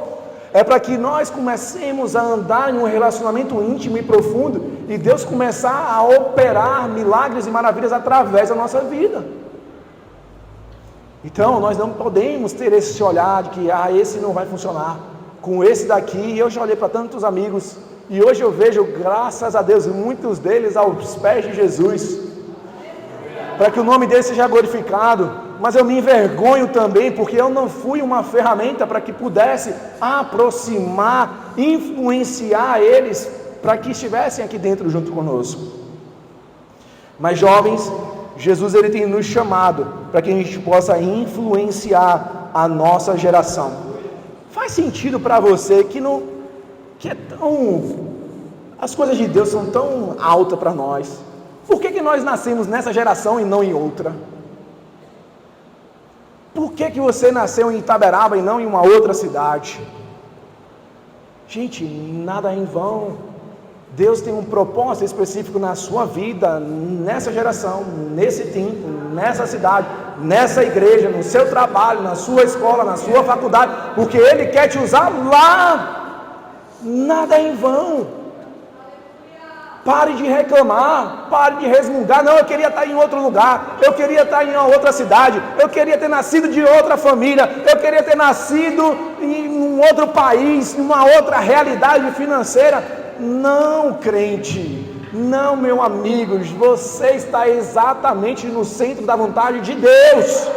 [SPEAKER 1] É para que nós comecemos a andar em um relacionamento íntimo e profundo e Deus começar a operar milagres e maravilhas através da nossa vida. Então, nós não podemos ter esse olhar de que, esse não vai funcionar. Com esse daqui, eu já olhei para tantos amigos e hoje eu vejo, graças a Deus, muitos deles aos pés de Jesus, para que o nome dele seja glorificado. Mas eu me envergonho também, porque eu não fui uma ferramenta para que pudesse aproximar, influenciar eles, para que estivessem aqui dentro junto conosco. Mas jovens, Jesus ele tem nos chamado para que a gente possa influenciar a nossa geração. Faz sentido para você as coisas de Deus são tão altas para nós? Por que nós nascemos nessa geração e não em outra? Por que você nasceu em Itaberaba e não em uma outra cidade? Gente, nada é em vão. Deus tem um propósito específico na sua vida, nessa geração, nesse tempo, nessa cidade, nessa igreja, no seu trabalho, na sua escola, na sua faculdade, porque Ele quer te usar lá. Nada é em vão. Pare de reclamar, pare de resmungar. Não, eu queria estar em outro lugar, eu queria estar em uma outra cidade, eu queria ter nascido de outra família, eu queria ter nascido em um outro país, em uma outra realidade financeira. Não, crente, não, meu amigo, você está exatamente no centro da vontade de Deus.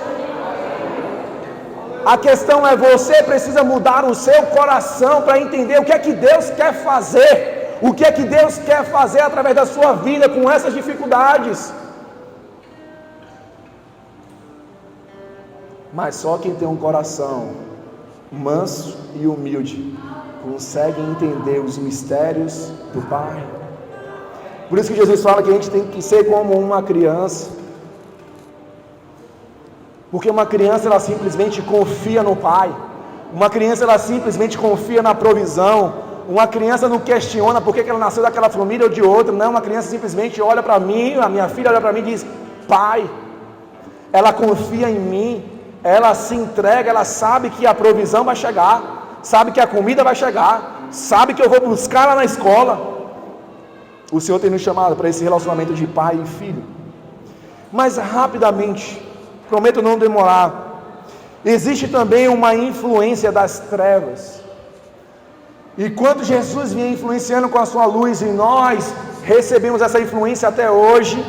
[SPEAKER 1] A questão é, você precisa mudar o seu coração para entender o que é que Deus quer fazer. O que é que Deus quer fazer através da sua vida com essas dificuldades? Mas só quem tem um coração manso e humilde consegue entender os mistérios do Pai. Por isso que Jesus fala que a gente tem que ser como uma criança. Porque uma criança ela simplesmente confia no Pai. Uma criança ela simplesmente confia na provisão. Uma criança não questiona por que ela nasceu daquela família ou de outra. Não, uma criança simplesmente olha para mim, a minha filha olha para mim e diz, Pai. Ela confia em mim, ela se entrega, ela sabe que a provisão vai chegar, sabe que a comida vai chegar, sabe que eu vou buscar ela na escola. O Senhor tem nos chamado para esse relacionamento de pai e filho. Mas rapidamente, prometo não demorar, existe também uma influência das trevas. E quando Jesus vinha influenciando com a sua luz e nós recebemos essa influência até hoje,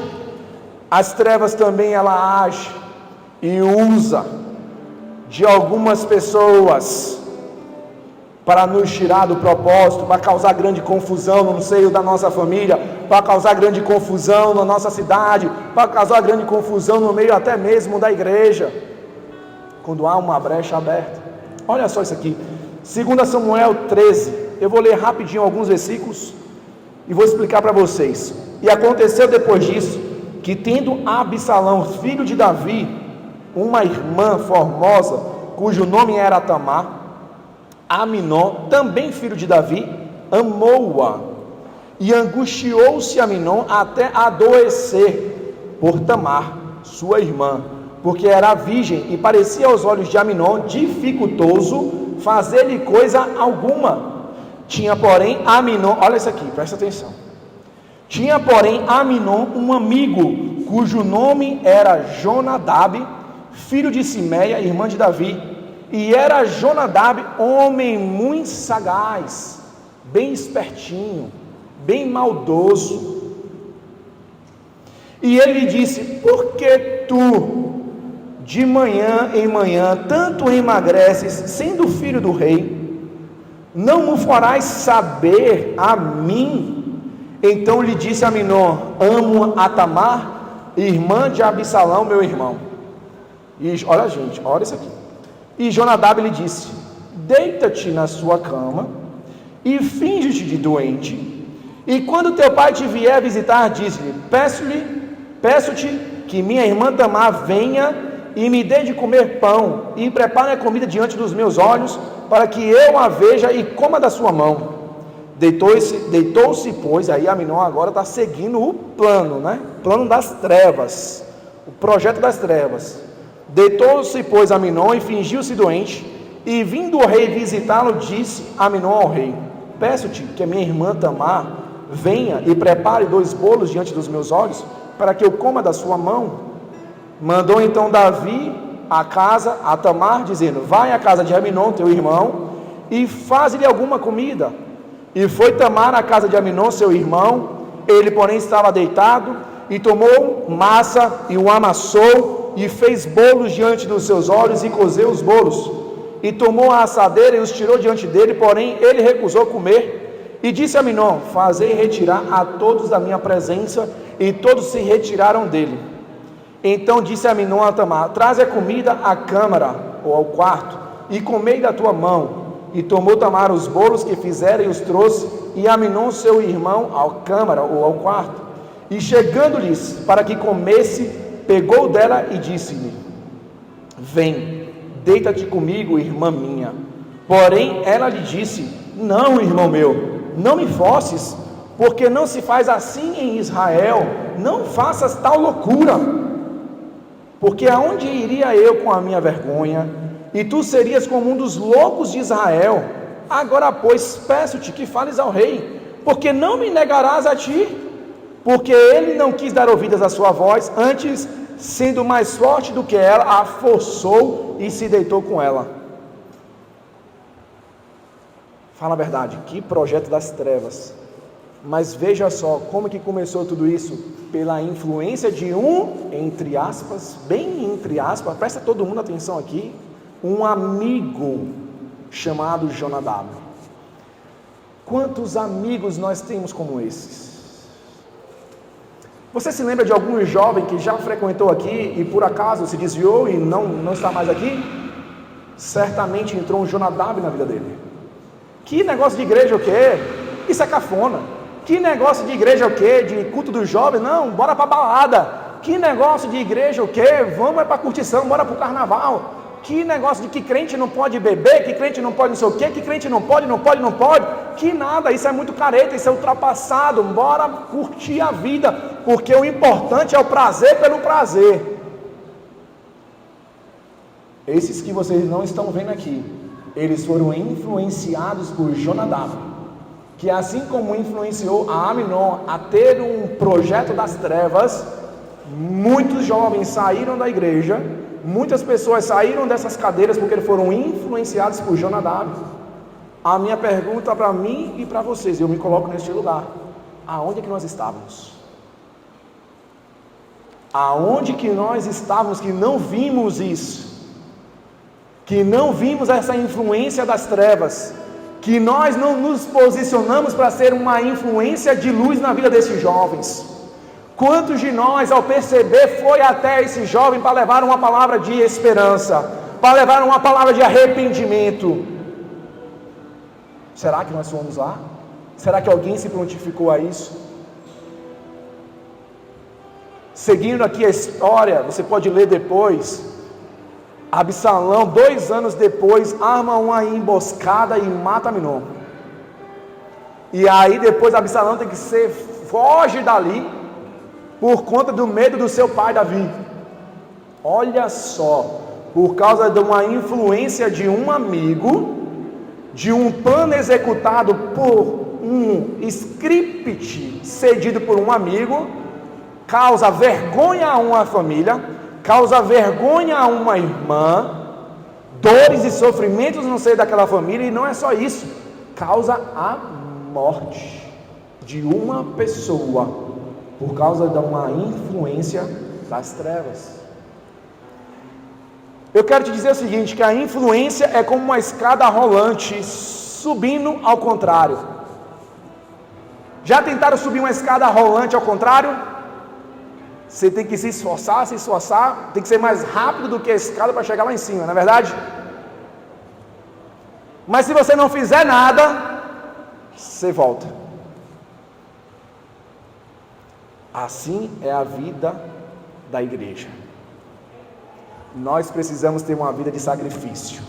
[SPEAKER 1] as trevas também ela age e usa de algumas pessoas para nos tirar do propósito, para causar grande confusão no seio da nossa família, para causar grande confusão na nossa cidade, para causar grande confusão no meio até mesmo da igreja, quando há uma brecha aberta. Olha só isso aqui, 2 Samuel 13, eu vou ler rapidinho alguns versículos e vou explicar para vocês. E aconteceu depois disso, que tendo Absalão, filho de Davi, uma irmã formosa, cujo nome era Tamar, Aminon, também filho de Davi, amou-a, e angustiou-se Aminon até adoecer por Tamar, sua irmã, porque era virgem, e parecia aos olhos de Aminon dificultoso fazer-lhe coisa alguma. Tinha porém Aminon, olha isso aqui, presta atenção. Tinha porém Aminon um amigo, cujo nome era Jonadab, filho de Simeia, irmã de Davi. E era Jonadab homem muito sagaz, bem espertinho, bem maldoso. E ele lhe disse, por que tu, de manhã em manhã, tanto emagreces, sendo filho do rei? Não me farás saber a mim? Então lhe disse Aminon, amo a Tamar, irmã de Absalão, meu irmão. E olha gente, olha isso aqui. E Jonadab lhe disse: deita-te na sua cama e finge-te de doente, e quando teu pai te vier visitar, diz-lhe: peço-te que minha irmã Tamar venha e me dê de comer pão, e prepare a comida diante dos meus olhos, para que eu a veja e coma da sua mão. Deitou-se, pois, aí Aminon agora está seguindo o plano, né? Plano das trevas, o projeto das trevas. Deitou-se, pois, Aminon e fingiu-se doente, e vindo o rei visitá-lo, disse Aminon ao rei: peço-te que a minha irmã Tamar venha e prepare 2 bolos diante dos meus olhos, para que eu coma da sua mão. Mandou então Davi a casa a Tamar, dizendo: vai à casa de Aminon, teu irmão, e faz-lhe alguma comida. E foi Tamar à casa de Aminon, seu irmão. Ele, porém, estava deitado, e tomou massa e o amassou, e fez bolos diante dos seus olhos, e cozeu os bolos. E tomou a assadeira e os tirou diante dele, porém ele recusou comer. E disse a Aminon: fazei retirar a todos da minha presença. E todos se retiraram dele. Então disse Aminon a Tamar: traze a comida à câmara, ou ao quarto, e comei da tua mão. E tomou Tamar os bolos que fizera e os trouxe, e Aminon seu irmão à câmara, ou ao quarto. E chegando-lhes para que comesse, pegou dela e disse-lhe: vem, deita-te comigo, irmã minha. Porém ela lhe disse: não, irmão meu, não me forces, porque não se faz assim em Israel. Não faças tal loucura, porque aonde iria eu com a minha vergonha? E tu serias como um dos loucos de Israel. Agora, pois, peço-te que fales ao rei, porque não me negarás a ti. Porque ele não quis dar ouvidas à sua voz, antes, sendo mais forte do que ela, a forçou e se deitou com ela. Fala a verdade, que projeto das trevas. Mas veja só como que começou tudo isso: pela influência de um, entre aspas, bem entre aspas, presta todo mundo atenção aqui, um amigo chamado Jonadab. Quantos amigos nós temos como esses? Você se lembra de algum jovem que já frequentou aqui e por acaso se desviou e não está mais aqui? Certamente entrou um Jonadab na vida dele. Que negócio de igreja o quê? Isso é cafona. Que negócio de igreja o quê? De culto dos jovens? Não, bora pra balada. Que negócio de igreja o quê? Vamos pra curtição, bora pro carnaval. Que negócio de que crente não pode beber, que crente não pode não sei o quê, que crente não pode. Que nada, isso é muito careta, isso é ultrapassado. Bora curtir a vida, porque o importante é o prazer pelo prazer. Esses que vocês não estão vendo aqui, eles foram influenciados por Jonadab, que assim como influenciou a Aminon a ter um projeto das trevas, muitos jovens saíram da igreja, muitas pessoas saíram dessas cadeiras porque foram influenciados por Jonadab. A minha pergunta para mim e para vocês, eu me coloco neste lugar: aonde é que nós estávamos? Aonde que nós estávamos que não vimos isso? Que não vimos essa influência das trevas? Que nós não nos posicionamos para ser uma influência de luz na vida desses jovens? Quantos de nós, ao perceber, foi até esse jovem para levar uma palavra de esperança, para levar uma palavra de arrependimento? Será que nós fomos lá? Será que alguém se prontificou a isso? Seguindo aqui a história, você pode ler depois. Absalão, 2 anos depois, arma uma emboscada e mata Aminon. E aí depois Absalão tem que foge dali, por conta do medo do seu pai Davi. Olha só, por causa de uma influência de um amigo, de um plano executado por um script cedido por um amigo, causa vergonha a uma família, causa vergonha a uma irmã, dores e sofrimentos no seio daquela família, e não é só isso, causa a morte de uma pessoa, por causa de uma influência das trevas. Eu quero te dizer o seguinte, que a influência é como uma escada rolante, subindo ao contrário. Já tentaram subir uma escada rolante ao contrário? Você tem que se esforçar, tem que ser mais rápido do que a escada para chegar lá em cima, não é verdade? Mas se você não fizer nada, você volta. Assim é a vida da igreja. Nós precisamos ter uma vida de sacrifício.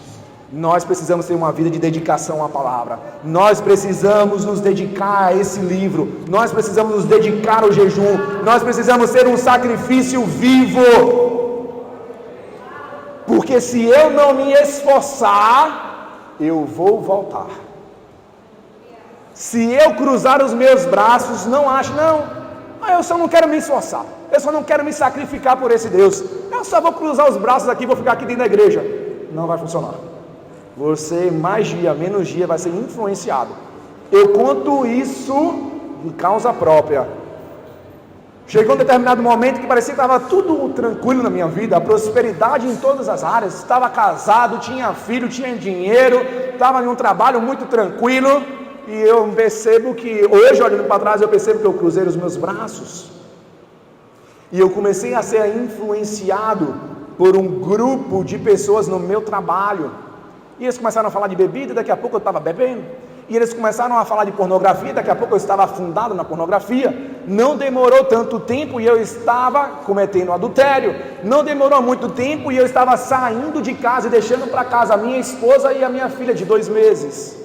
[SPEAKER 1] Nós precisamos ter uma vida de dedicação à palavra. Nós precisamos nos dedicar a esse livro. Nós precisamos nos dedicar ao jejum. Nós precisamos ser um sacrifício vivo. Porque se eu não me esforçar, eu vou voltar. Se eu cruzar os meus braços, não acho, não. Eu só não quero me esforçar. Eu só não quero me sacrificar por esse Deus. Eu só vou cruzar os braços aqui e vou ficar aqui dentro da igreja. Não vai funcionar. Você, mais dia, menos dia, vai ser influenciado. Eu conto isso de causa própria. Chegou um determinado momento que parecia que estava tudo tranquilo na minha vida, a prosperidade em todas as áreas. Estava casado, tinha filho, tinha dinheiro, estava em um trabalho muito tranquilo. E eu percebo que, hoje olhando para trás, eu percebo que eu cruzei os meus braços. E eu comecei a ser influenciado por um grupo de pessoas no meu trabalho. E eles começaram a falar de bebida, daqui a pouco eu estava bebendo. E eles começaram a falar de pornografia, daqui a pouco eu estava afundado na pornografia. Não demorou tanto tempo e eu estava cometendo adultério. Não demorou muito tempo e eu estava saindo de casa e deixando para casa a minha esposa e a minha filha de 2 meses.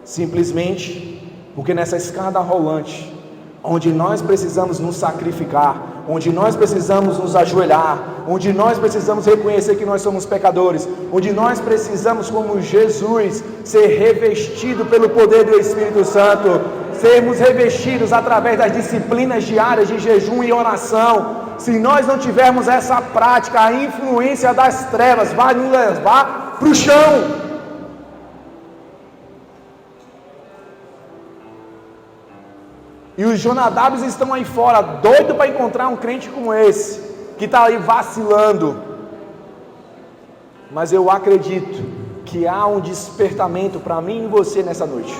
[SPEAKER 1] Simplesmente porque nessa escada rolante, onde nós precisamos nos sacrificar, onde nós precisamos nos ajoelhar, onde nós precisamos reconhecer que nós somos pecadores, onde nós precisamos, como Jesus, ser revestido pelo poder do Espírito Santo, sermos revestidos através das disciplinas diárias de jejum e oração. Se nós não tivermos essa prática, a influência das trevas vai nos levar para o chão. E os Jonadabes estão aí fora, doido para encontrar um crente como esse, que está aí vacilando. Mas eu acredito que há um despertamento para mim e você nessa noite.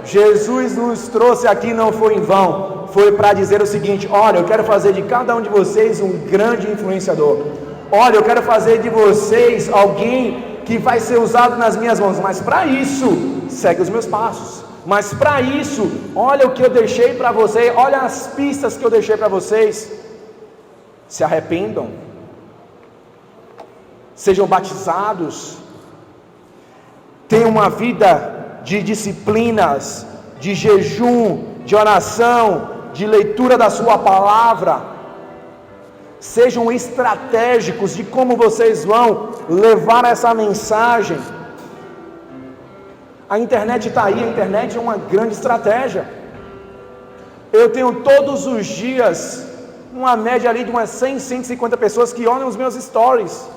[SPEAKER 1] Jesus nos trouxe aqui, não foi em vão, foi para dizer o seguinte: olha, eu quero fazer de cada um de vocês um grande influenciador. Olha, eu quero fazer de vocês alguém que vai ser usado nas minhas mãos, mas para isso, segue os meus passos. Mas para isso, olha o que eu deixei para vocês, olha as pistas que eu deixei para vocês. Se arrependam, sejam batizados, tenham uma vida de disciplinas, de jejum, de oração, de leitura da sua palavra. Sejam estratégicos de como vocês vão levar essa mensagem. A internet está aí, a internet é uma grande estratégia. Eu tenho todos os dias uma média ali de umas 100, 150 pessoas que olham os meus stories.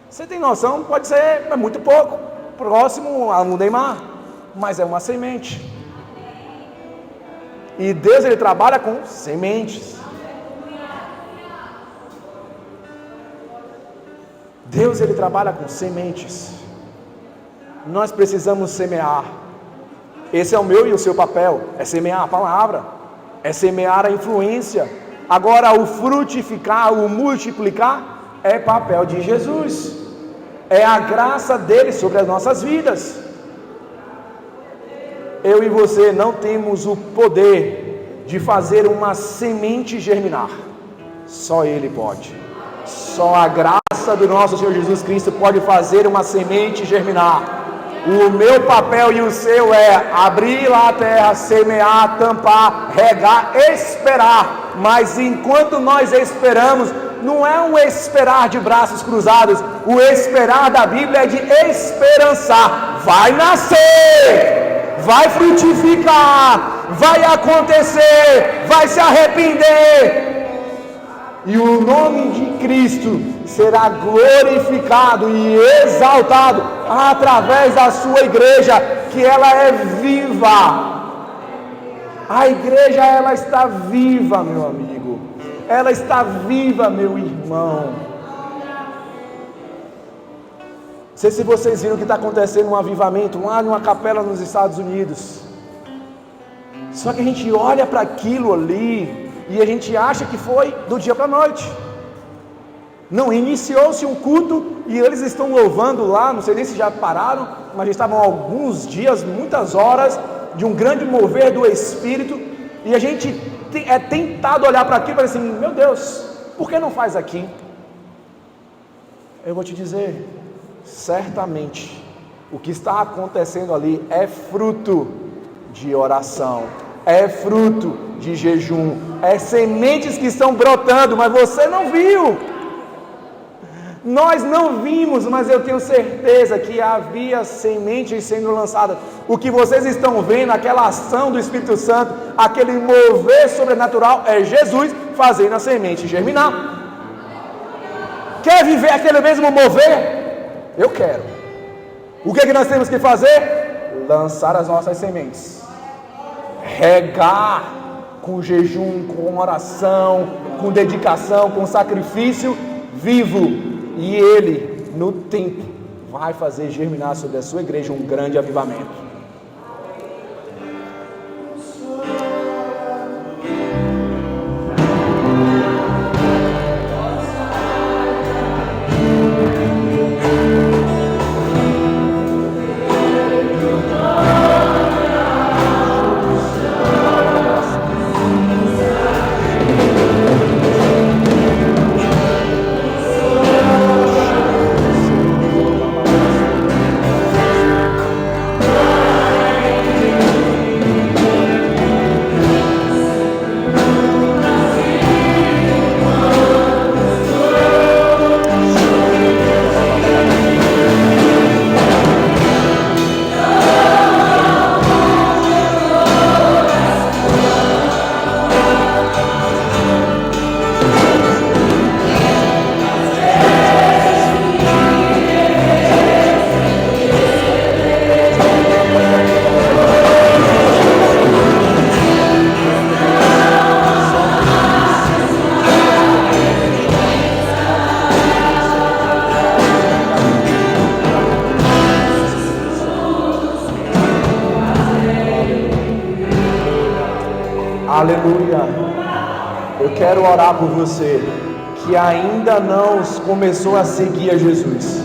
[SPEAKER 1] Você tem noção? Pode ser muito pouco, próximo ao Neymar, mas é uma semente. E Deus, Ele trabalha com sementes. Deus, Ele trabalha com sementes. Nós precisamos semear. Esse é o meu e o seu papel, é semear a palavra, é semear a influência. Agora o frutificar, o multiplicar, é papel de Jesus, é a graça dele sobre as nossas vidas. Eu e você não temos o poder de fazer uma semente germinar, só Ele pode. Só a graça do nosso Senhor Jesus Cristo pode fazer uma semente germinar. O meu papel e o seu é abrir lá a terra, semear, tampar, regar, esperar. Mas enquanto nós esperamos, não é um esperar de braços cruzados. O esperar da Bíblia é de esperançar. Vai nascer, vai frutificar, vai acontecer, vai se arrepender. E o nome de Cristo será glorificado e exaltado através da sua igreja, que ela é viva. A igreja, ela está viva, meu amigo. Ela está viva, meu irmão. Não sei se vocês viram que está acontecendo um avivamento lá numa capela nos Estados Unidos. Só que a gente olha para aquilo ali e a gente acha que foi do dia para a noite. Não, iniciou-se um culto e eles estão louvando lá, não sei nem se já pararam, mas já estavam alguns dias, muitas horas, de um grande mover do Espírito, e a gente é tentado olhar para aquilo e falar assim, meu Deus, por que não faz aqui? Eu vou te dizer, certamente, o que está acontecendo ali é fruto de oração, é fruto de jejum, é sementes que estão brotando, mas você não viu. Nós não vimos, mas eu tenho certeza que havia sementes sendo lançadas. O que vocês estão vendo, aquela ação do Espírito Santo, aquele mover sobrenatural, é Jesus fazendo a semente germinar. Quer viver aquele mesmo mover? Eu quero. O que é que nós temos que fazer? Lançar as nossas sementes. Regar com jejum, com oração, com dedicação, com sacrifício vivo. E Ele, no tempo, vai fazer germinar sobre a sua igreja um grande avivamento. Aleluia. Eu quero orar por você que ainda não começou a seguir a Jesus.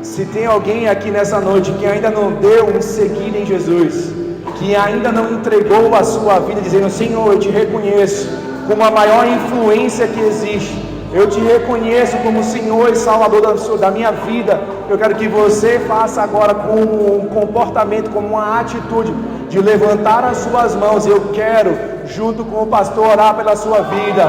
[SPEAKER 1] Se tem alguém aqui nessa noite que ainda não deu um seguir em Jesus, que ainda não entregou a sua vida dizendo, Senhor, eu te reconheço como a maior influência que existe, eu te reconheço como Senhor e Salvador da minha vida, eu quero que você faça agora com um comportamento, como uma atitude de levantar as suas mãos. Eu quero, junto com o pastor, orar pela sua vida.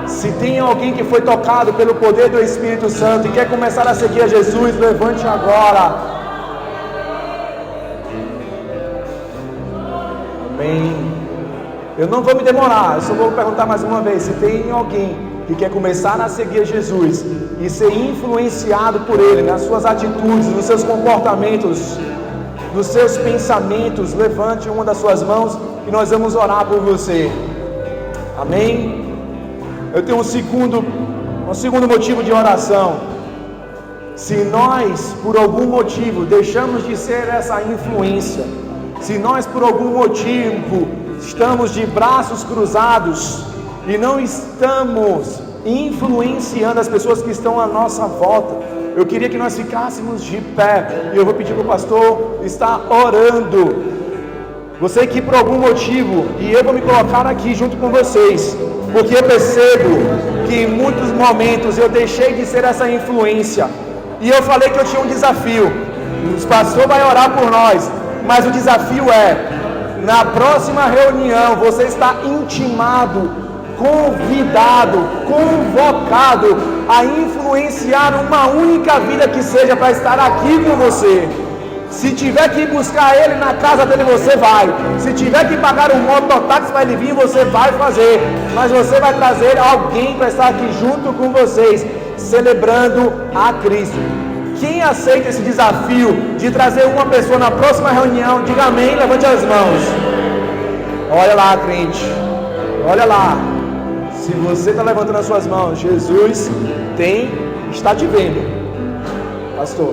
[SPEAKER 1] Se tem alguém que foi tocado pelo poder do Espírito Santo e quer começar a seguir a Jesus, levante agora. Amém. Eu não vou me demorar, eu só vou perguntar mais uma vez. Se tem alguém que quer começar a seguir Jesus e ser influenciado por Ele, nas suas atitudes, nos seus comportamentos, nos seus pensamentos, levante uma das suas mãos e nós vamos orar por você. Amém? Eu tenho um segundo motivo de oração. Se nós, por algum motivo, deixamos de ser essa influência, se nós, por algum motivo, estamos de braços cruzados e não estamos influenciando as pessoas que estão à nossa volta, eu queria que nós ficássemos de pé, e eu vou pedir para o pastor estar orando. Você que por algum motivo, e eu vou me colocar aqui junto com vocês, porque eu percebo que em muitos momentos eu deixei de ser essa influência, e eu falei que eu tinha um desafio. O pastor vai orar por nós, mas o desafio é, na próxima reunião, você está intimado, convidado, convocado a influenciar uma única vida que seja para estar aqui com você. Se tiver que buscar ele na casa dele, você vai. Se tiver que pagar um mototáxi para ele vir, você vai fazer. Mas você vai trazer alguém para estar aqui junto com vocês, celebrando a Cristo. Quem aceita esse desafio de trazer uma pessoa na próxima reunião, diga amém, levante as mãos. Olha lá, crente. Olha lá. Se você está levantando as suas mãos, Jesus está te vendo. Pastor.